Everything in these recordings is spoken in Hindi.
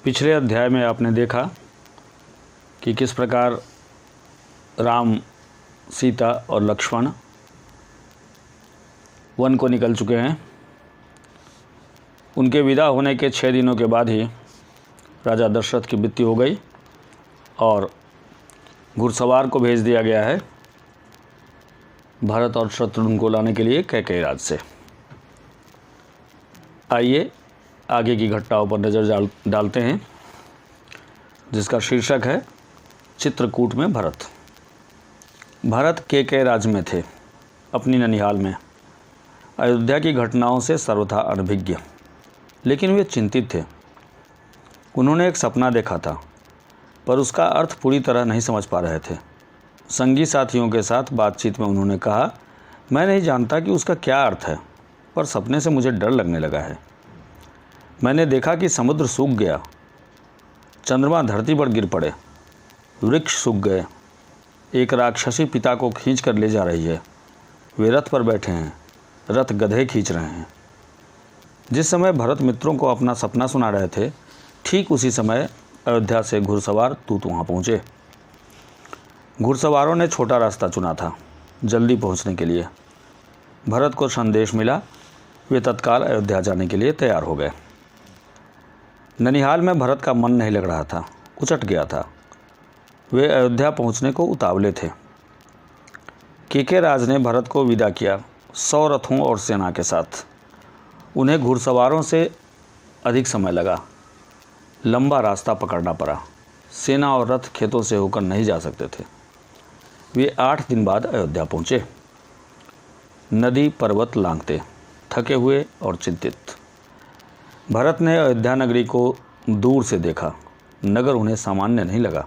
पिछले अध्याय में आपने देखा कि किस प्रकार राम, सीता और लक्ष्मण वन को निकल चुके हैं। उनके विदा होने के 6 दिनों के बाद ही राजा दशरथ की मृत्यु हो गई और घुड़सवार को भेज दिया गया है भरत और शत्रुघ्न को लाने के लिए कैकेयी राज से। आइए आगे की घटनाओं पर नज़र डालते हैं, जिसका शीर्षक है चित्रकूट में भरत। भरत कैकेयी राज में थे, अपनी ननिहाल में, अयोध्या की घटनाओं से सर्वथा अनभिज्ञ, लेकिन वे चिंतित थे। उन्होंने एक सपना देखा था, पर उसका अर्थ पूरी तरह नहीं समझ पा रहे थे। संगी साथियों के साथ बातचीत में उन्होंने कहा, मैं नहीं जानता कि उसका क्या अर्थ है, पर सपने से मुझे डर लगने लगा है। मैंने देखा कि समुद्र सूख गया, चंद्रमा धरती पर गिर पड़े, वृक्ष सूख गए, एक राक्षसी पिता को खींच कर ले जा रही है। वे रथ पर बैठे हैं, रथ गधे खींच रहे हैं। जिस समय भरत मित्रों को अपना सपना सुना रहे थे, ठीक उसी समय अयोध्या से घुड़सवार दूत वहाँ पहुँचे। घुड़सवारों ने छोटा रास्ता चुना था जल्दी पहुँचने के लिए। भरत को संदेश मिला, वे तत्काल अयोध्या जाने के लिए तैयार हो गए। ननिहाल में भरत का मन नहीं लग रहा था, उचट गया था। वे अयोध्या पहुँचने को उतावले थे। कैकेयी राज ने भरत को विदा किया 100 रथों और सेना के साथ। उन्हें घुड़सवारों से अधिक समय लगा, लंबा रास्ता पकड़ना पड़ा। सेना और रथ खेतों से होकर नहीं जा सकते थे। वे 8 दिन बाद अयोध्या पहुँचे, नदी पर्वत लांघते, थके हुए और चिंतित। भरत ने अयोध्या नगरी को दूर से देखा। नगर उन्हें सामान्य नहीं लगा,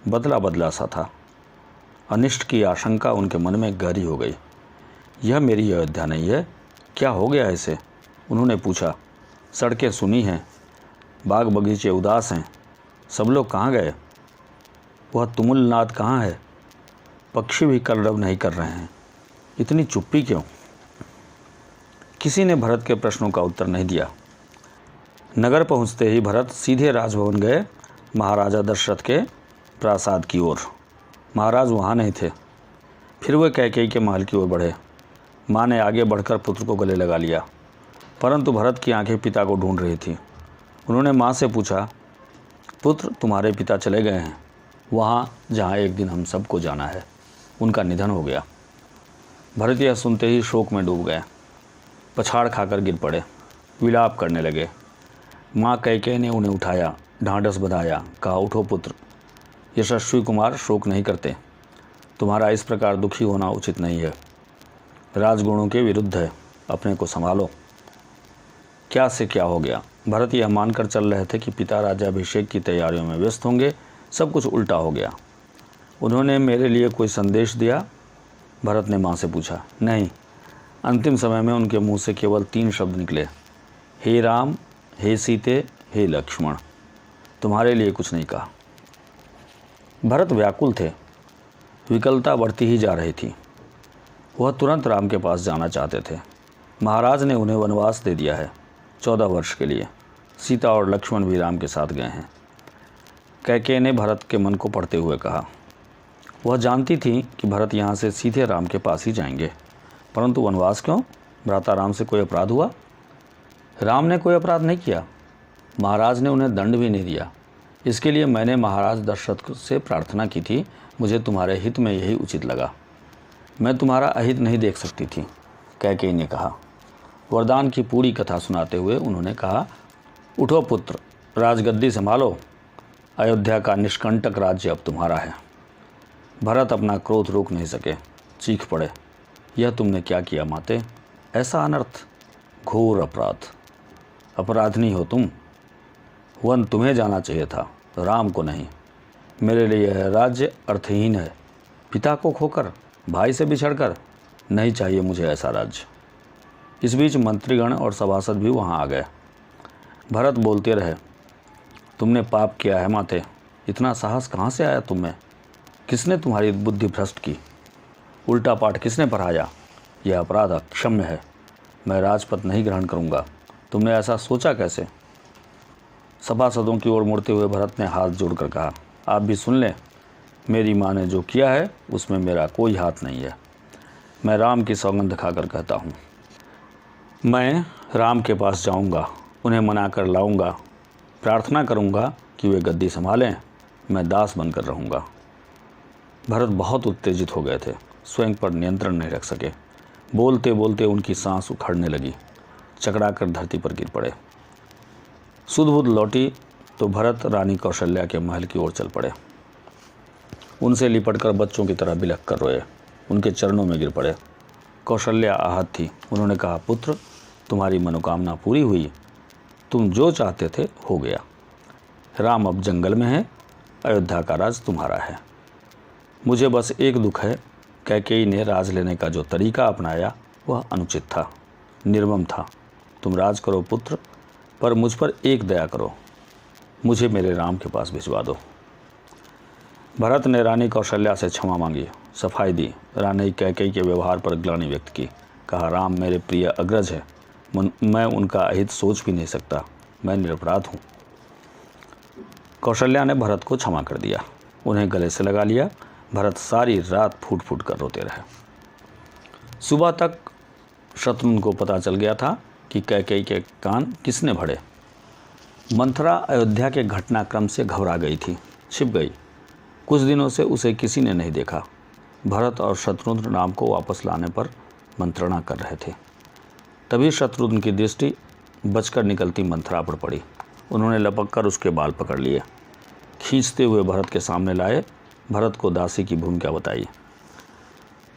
बदला बदला सा था। अनिष्ट की आशंका उनके मन में गहरी हो गई। यह मेरी अयोध्या नहीं है, क्या हो गया इसे? उन्होंने पूछा। सड़कें सुनी हैं, बाग बगीचे उदास हैं, सब लोग कहाँ गए? वह तुमुल नाद कहाँ है? पक्षी भी कलरव नहीं कर रहे हैं, इतनी चुप्पी क्यों? किसी ने भरत के प्रश्नों का उत्तर नहीं दिया। नगर पहुंचते ही भरत सीधे राजभवन गए, महाराजा दशरथ के प्रासाद की ओर। महाराज वहाँ नहीं थे। फिर वे कैकेयी के महल की ओर बढ़े। माँ ने आगे बढ़कर पुत्र को गले लगा लिया, परंतु भरत की आंखें पिता को ढूंढ रही थी। उन्होंने माँ से पूछा, पुत्र, तुम्हारे पिता चले गए हैं, वहाँ जहाँ एक दिन हम सबको जाना है। उनका निधन हो गया। भरत यह सुनते ही शोक में डूब गए, पछाड़ खाकर गिर पड़े, विलाप करने लगे। माँ कैकेयी ने उन्हें उठाया, ढांढस बंधाया, कहा, उठो पुत्र, यशस्वी कुमार शोक नहीं करते। तुम्हारा इस प्रकार दुखी होना उचित नहीं है, राजगुणों के विरुद्ध है, अपने को संभालो। क्या से क्या हो गया? भरत यह मानकर चल रहे थे कि पिता राज्याभिषेक की तैयारियों में व्यस्त होंगे, सब कुछ उल्टा हो गया। उन्होंने मेरे लिए कोई संदेश दिया? भरत ने माँ से पूछा। नहीं। अंतिम समय में उनके मुंह से केवल 3 शब्द निकले, हे राम, हे सीते, हे लक्ष्मण। तुम्हारे लिए कुछ नहीं कहा। भरत व्याकुल थे, विकलता बढ़ती ही जा रही थी। वह तुरंत राम के पास जाना चाहते थे। महाराज ने उन्हें वनवास दे दिया है 14 वर्ष के लिए। सीता और लक्ष्मण भी राम के साथ गए हैं। कैकेयी ने भरत के मन को पढ़ते हुए कहा। वह जानती थी कि भरत यहाँ से सीधे राम के पास ही जाएंगे, परंतु वनवास क्यों? भ्राता राम से कोई अपराध हुआ? राम ने कोई अपराध नहीं किया। महाराज ने उन्हें दंड भी नहीं दिया। इसके लिए मैंने महाराज दशरथ से प्रार्थना की थी, मुझे तुम्हारे हित में यही उचित लगा। मैं तुम्हारा अहित नहीं देख सकती थी, कैकेयी ने कहा। वरदान की पूरी कथा सुनाते हुए उन्होंने कहा, उठो पुत्र, राजगद्दी संभालो, अयोध्या का निष्कंटक राज्य अब तुम्हारा है। भरत अपना क्रोध रोक नहीं सके, चीख पड़े, यह तुमने क्या किया माते? ऐसा अनर्थ, घोर अपराध। अपराधनी हो तुम। वन तुम्हें जाना चाहिए था, राम को नहीं। मेरे लिए यह राज्य अर्थहीन है। पिता को खोकर, भाई से बिछड़कर, नहीं चाहिए मुझे ऐसा राज्य। इस बीच मंत्रीगण और सभासद भी वहाँ आ गए। भरत बोलते रहे, तुमने पाप किया है माते, इतना साहस कहाँ से आया तुम्हें? किसने तुम्हारी बुद्धि भ्रष्ट की? उल्टा पाठ किसने पढ़ाया? यह अपराध अक्षम्य है। मैं राजपद नहीं ग्रहण करूँगा। तुमने ऐसा सोचा कैसे? सभासदों की ओर मुड़ते हुए भरत ने हाथ जोड़कर कहा, आप भी सुन लें, मेरी माँ ने जो किया है उसमें मेरा कोई हाथ नहीं है। मैं राम की सौगंध खाकर कहता हूँ, मैं राम के पास जाऊँगा, उन्हें मना कर लाऊँगा, प्रार्थना करूँगा कि वे गद्दी संभालें, मैं दास बनकर रहूँगा। भरत बहुत उत्तेजित हो गए थे, स्वयं पर नियंत्रण नहीं रख सके। बोलते बोलते उनकी सांस उखड़ने लगी, चकरा कर धरती पर गिर पड़े। सुध-बुध लौटी तो भरत रानी कौशल्या के महल की ओर चल पड़े। उनसे लिपटकर बच्चों की तरह बिलख कर रोए, उनके चरणों में गिर पड़े। कौशल्या आहत थी। उन्होंने कहा, पुत्र, तुम्हारी मनोकामना पूरी हुई, तुम जो चाहते थे हो गया। राम अब जंगल में है, अयोध्या का राज तुम्हारा है। मुझे बस एक दुख है, कैकेयी ने राज लेने का जो तरीका अपनाया वह अनुचित था, निर्मम था। तुम राज करो पुत्र, पर मुझ पर एक दया करो, मुझे मेरे राम के पास भिजवा दो। भरत ने रानी कौशल्या से क्षमा मांगी, सफाई दी, रानी कैकेयी के व्यवहार पर ग्लानि व्यक्त की। कहा, राम मेरे प्रिय अग्रज है, मैं उनका अहित सोच भी नहीं सकता, मैं निरपराध हूँ। कौशल्या ने भरत को क्षमा कर दिया, उन्हें गले से लगा लिया। भरत सारी रात फूट फूट कर रोते रहे। सुबह तक शत्रुघ्न को पता चल गया था कि कैकेयी के कान किसने भरे। मंथरा अयोध्या के घटनाक्रम से घबरा गई थी, छिप गई। कुछ दिनों से उसे किसी ने नहीं देखा। भरत और शत्रुघ्न राम को वापस लाने पर मंत्रणा कर रहे थे। तभी शत्रुघ्न की दृष्टि बचकर निकलती मंथरा पर पड़ी। उन्होंने लपक कर उसके बाल पकड़ लिए, खींचते हुए भरत के सामने लाए। भरत को दासी की भूमिका बताई।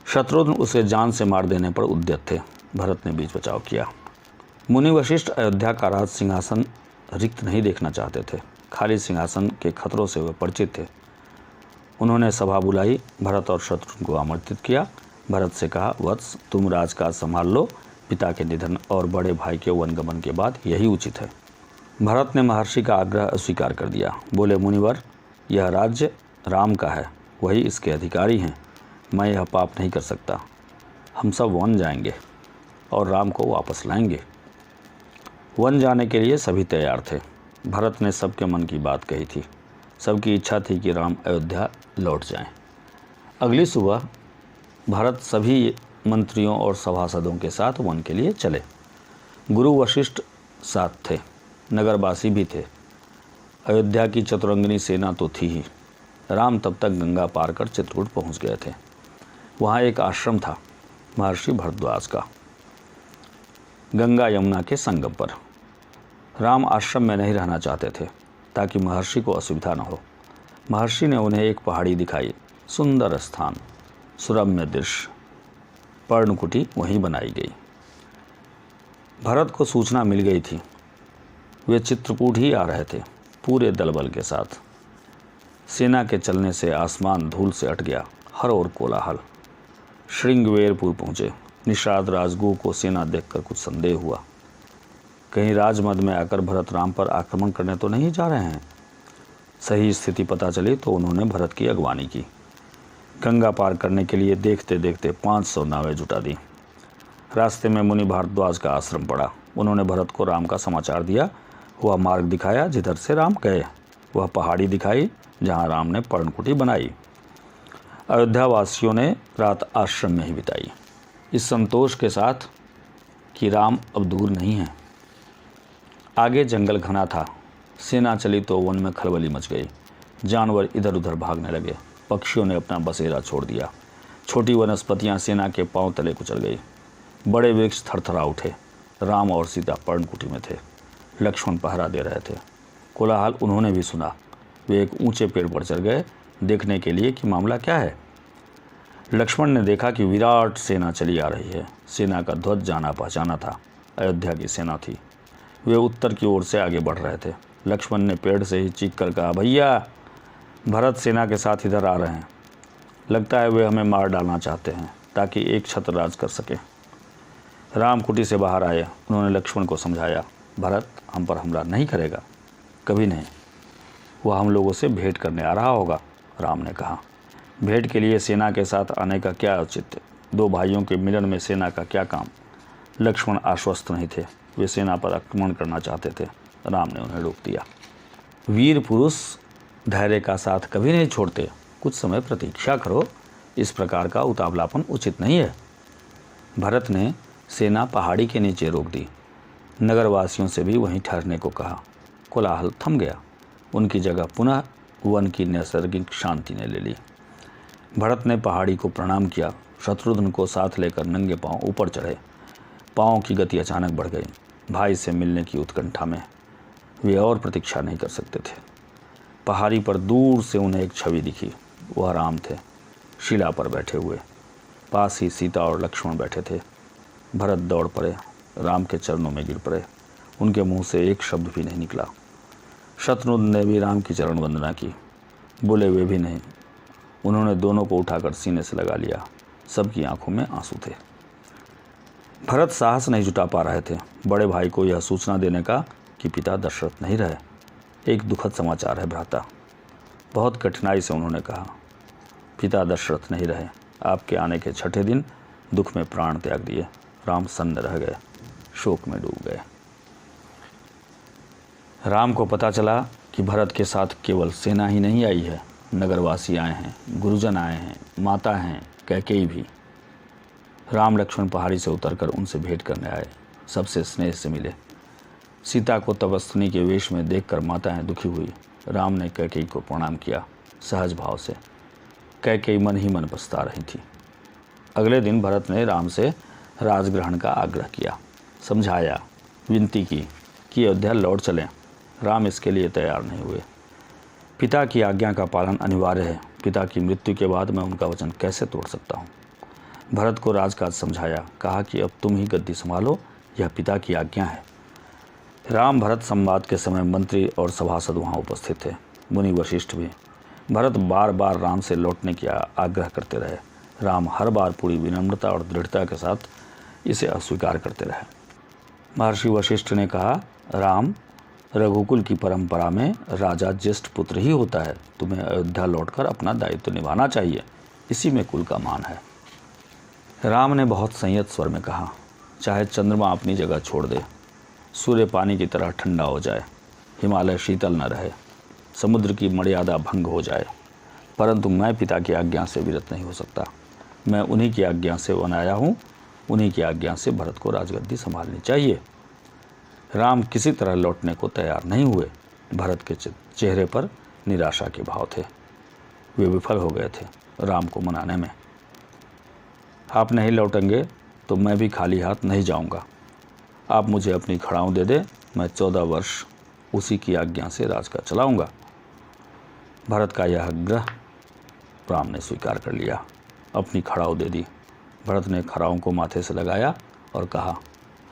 शत्रुघ्न उसे जान से मार देने पर उद्यत थे। भरत ने बीच बचाव किया। मुनि वशिष्ठ अयोध्या का राज सिंहासन रिक्त नहीं देखना चाहते थे। खाली सिंहासन के खतरों से वे परिचित थे। उन्होंने सभा बुलाई, भरत और शत्रुघ्न को आमंत्रित किया। भरत से कहा, वत्स, तुम राजकाज संभाल लो, पिता के निधन और बड़े भाई के वनगमन के बाद यही उचित है। भरत ने महर्षि का आग्रह अस्वीकार कर दिया। बोले, मुनिवर, यह राज्य राम का है, वही इसके अधिकारी हैं, मैं यह पाप नहीं कर सकता। हम सब वन जाएंगे और राम को वापस लाएंगे। वन जाने के लिए सभी तैयार थे। भरत ने सबके मन की बात कही थी। सबकी इच्छा थी कि राम अयोध्या लौट जाएं। अगली सुबह भरत सभी मंत्रियों और सभासदों के साथ वन के लिए चले। गुरु वशिष्ठ साथ थे, नगरवासी भी थे। अयोध्या की चतुरंगिनी सेना तो थी ही। राम तब तक गंगा पार कर चित्रकूट पहुंच गए थे। वहाँ एक आश्रम था, महर्षि भरद्वाज का, गंगा यमुना के संगम पर। राम आश्रम में नहीं रहना चाहते थे ताकि महर्षि को असुविधा न हो। महर्षि ने उन्हें एक पहाड़ी दिखाई, सुंदर स्थान, सुरम्य दृश्य, पर्णकुटी वहीं बनाई गई। भरत को सूचना मिल गई थी। वे चित्रकूट ही आ रहे थे, पूरे दलबल के साथ। सेना के चलने से आसमान धूल से अट गया, हर ओर कोलाहल। श्रृंगवेरपुर पहुँचे। निषाद राजगुह को सेना देखकर कुछ संदेह हुआ। कहीं राजमद में आकर भरत राम पर आक्रमण करने तो नहीं जा रहे हैं। सही स्थिति पता चली तो उन्होंने भरत की अगवानी की। गंगा पार करने के लिए देखते देखते 500 नावें जुटा दी। रास्ते में मुनि भारद्वाज का आश्रम पड़ा। उन्होंने भरत को राम का समाचार दिया। वह मार्ग दिखाया जिधर से राम गए, वह पहाड़ी दिखाई जहाँ राम ने पर्णकुटी बनाई। अयोध्या वासियों ने रात आश्रम में ही बिताई, इस संतोष के साथ कि राम अब दूर नहीं है। आगे जंगल घना था। सेना चली तो वन में खलबली मच गई। जानवर इधर उधर भागने लगे। पक्षियों ने अपना बसेरा छोड़ दिया। छोटी वनस्पतियां सेना के पांव तले कुचल गई। बड़े वृक्ष थरथरा उठे। राम और सीता पर्णकुटी में थे। लक्ष्मण पहरा दे रहे थे। कोलाहल उन्होंने भी सुना। वे एक ऊंचे पेड़ पर चढ़ गए देखने के लिए कि मामला क्या है। लक्ष्मण ने देखा कि विराट सेना चली आ रही है। सेना का ध्वज जाना पहचाना था, अयोध्या की सेना थी। वे उत्तर की ओर से आगे बढ़ रहे थे। लक्ष्मण ने पेड़ से ही चीख कर कहा, भैया, भरत सेना के साथ इधर आ रहे हैं। लगता है वे हमें मार डालना चाहते हैं ताकि एक छत्र राज कर सके। राम कुटी से बाहर आए। उन्होंने लक्ष्मण को समझाया, भरत हम पर हमला नहीं करेगा, कभी नहीं। वह हम लोगों से भेंट करने आ रहा होगा। राम ने कहा, भेंट के लिए सेना के साथ आने का क्या औचित्य? दो भाइयों के मिलन में सेना का क्या काम? लक्ष्मण आश्वस्त नहीं थे। वे सेना पर आक्रमण करना चाहते थे। राम ने उन्हें रोक दिया। वीर पुरुष धैर्य का साथ कभी नहीं छोड़ते, कुछ समय प्रतीक्षा करो। इस प्रकार का उतावलापन उचित नहीं है। भरत ने सेना पहाड़ी के नीचे रोक दी। नगरवासियों से भी वहीं ठहरने को कहा। कोलाहल थम गया। उनकी जगह पुनः वन की नैसर्गिक शांति ने ले ली। भरत ने पहाड़ी को प्रणाम किया। शत्रुघ्न को साथ लेकर नंगे पांव ऊपर चढ़े। पांव की गति अचानक बढ़ गई। भाई से मिलने की उत्कंठा में वे और प्रतीक्षा नहीं कर सकते थे। पहाड़ी पर दूर से उन्हें एक छवि दिखी। वह राम थे, शिला पर बैठे हुए। पास ही सीता और लक्ष्मण बैठे थे। भरत दौड़ पड़े, राम के चरणों में गिर पड़े। उनके मुंह से एक शब्द भी नहीं निकला। शत्रुघ्न ने भी राम की चरण वंदना की। बोले वे भी नहीं। उन्होंने दोनों को उठाकर सीने से लगा लिया। सबकी आंखों में आंसू थे। भरत साहस नहीं जुटा पा रहे थे बड़े भाई को यह सूचना देने का कि पिता दशरथ नहीं रहे। एक दुखद समाचार है भ्राता। बहुत कठिनाई से उन्होंने कहा, पिता दशरथ नहीं रहे। आपके आने के छठे दिन दुख में प्राण त्याग दिए। राम सन्न रह गए, शोक में डूब गए। राम को पता चला कि भरत के साथ केवल सेना ही नहीं आई है, नगरवासी आए हैं, गुरुजन आए हैं, माता हैं, कैकेयी भी। राम लक्ष्मण पहाड़ी से उतरकर उनसे भेंट करने आए। सबसे स्नेह से मिले। सीता को तपस्विनी के वेश में देखकर माताएं दुखी हुई। राम ने कैकेयी को प्रणाम किया, सहज भाव से। कैकेयी मन ही मन पछता रही थी। अगले दिन भरत ने राम से राजग्रहण का आग्रह किया, समझाया, विनती की कि अयोध्या लौट चलें। राम इसके लिए तैयार नहीं हुए। पिता की आज्ञा का पालन अनिवार्य है। पिता की मृत्यु के बाद मैं उनका वचन कैसे तोड़ सकता हूँ। भरत को राजकाज समझाया, कहा कि अब तुम ही गद्दी संभालो, यह पिता की आज्ञा है। राम भरत संवाद के समय मंत्री और सभासद वहाँ उपस्थित थे, मुनि वशिष्ठ भी। भरत बार बार राम से लौटने की आग्रह करते रहे। राम हर बार पूरी विनम्रता और दृढ़ता के साथ इसे अस्वीकार करते रहे। महर्षि वशिष्ठ ने कहा, राम, रघुकुल की परंपरा में राजा ज्येष्ठ पुत्र ही होता है। तुम्हें अयोध्या लौटकर अपना दायित्व निभाना चाहिए, इसी में कुल का मान है। राम ने बहुत संयत स्वर में कहा, चाहे चंद्रमा अपनी जगह छोड़ दे, सूर्य पानी की तरह ठंडा हो जाए, हिमालय शीतल न रहे, समुद्र की मर्यादा भंग हो जाए, परंतु मैं पिता की आज्ञा से विरत नहीं हो सकता। मैं उन्हीं की आज्ञा से वन आया हूँ, उन्हीं की आज्ञा से भरत को राजगद्दी संभालनी चाहिए। राम किसी तरह लौटने को तैयार नहीं हुए। भरत के चेहरे पर निराशा के भाव थे। वे विफल हो गए थे राम को मनाने में। आप नहीं लौटेंगे तो मैं भी खाली हाथ नहीं जाऊंगा। आप मुझे अपनी खड़ाऊं दे दे, मैं 14 वर्ष उसी की आज्ञा से राजकाज चलाऊंगा। भरत का यह आग्रह राम ने स्वीकार कर लिया, अपनी खड़ाऊ दे दी। भरत ने खड़ाऊं को माथे से लगाया और कहा,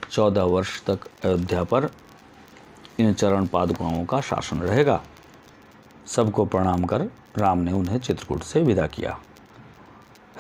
14 वर्ष तक अयोध्या पर इन चरण पादुकाओं का शासन रहेगा। सबको प्रणाम कर राम ने उन्हें चित्रकूट से विदा किया।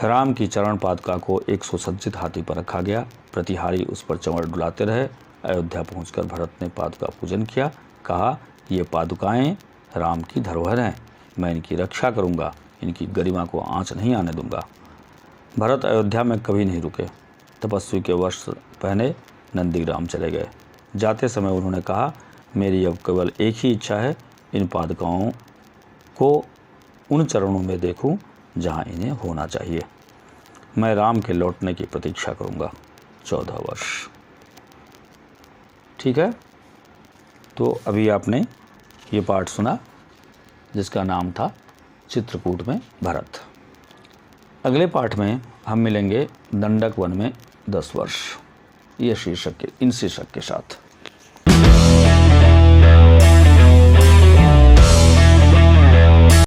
राम की चरण पादुका को एक सुसज्जित हाथी पर रखा गया। प्रतिहारी उस पर चंवर डुलाते रहे। अयोध्या पहुंचकर भरत ने पादुका पूजन किया। कहा, ये पादुकाएं राम की धरोहर हैं, मैं इनकी रक्षा करूंगा, इनकी गरिमा को आंच नहीं आने दूंगा। भरत अयोध्या में कभी नहीं रुके। तपस्वी के वस्त्र पहने नंदीग्राम चले गए। जाते समय उन्होंने कहा, मेरी अब केवल एक ही इच्छा है, इन पादुकाओं को उन चरणों में देखूं जहां इन्हें होना चाहिए। मैं राम के लौटने की प्रतीक्षा करूंगा 14 वर्ष। ठीक है, तो अभी आपने ये पाठ सुना जिसका नाम था चित्रकूट में भरत। अगले पाठ में हम मिलेंगे दंडक वन में 10 वर्ष, ये शीर्षक के साथ।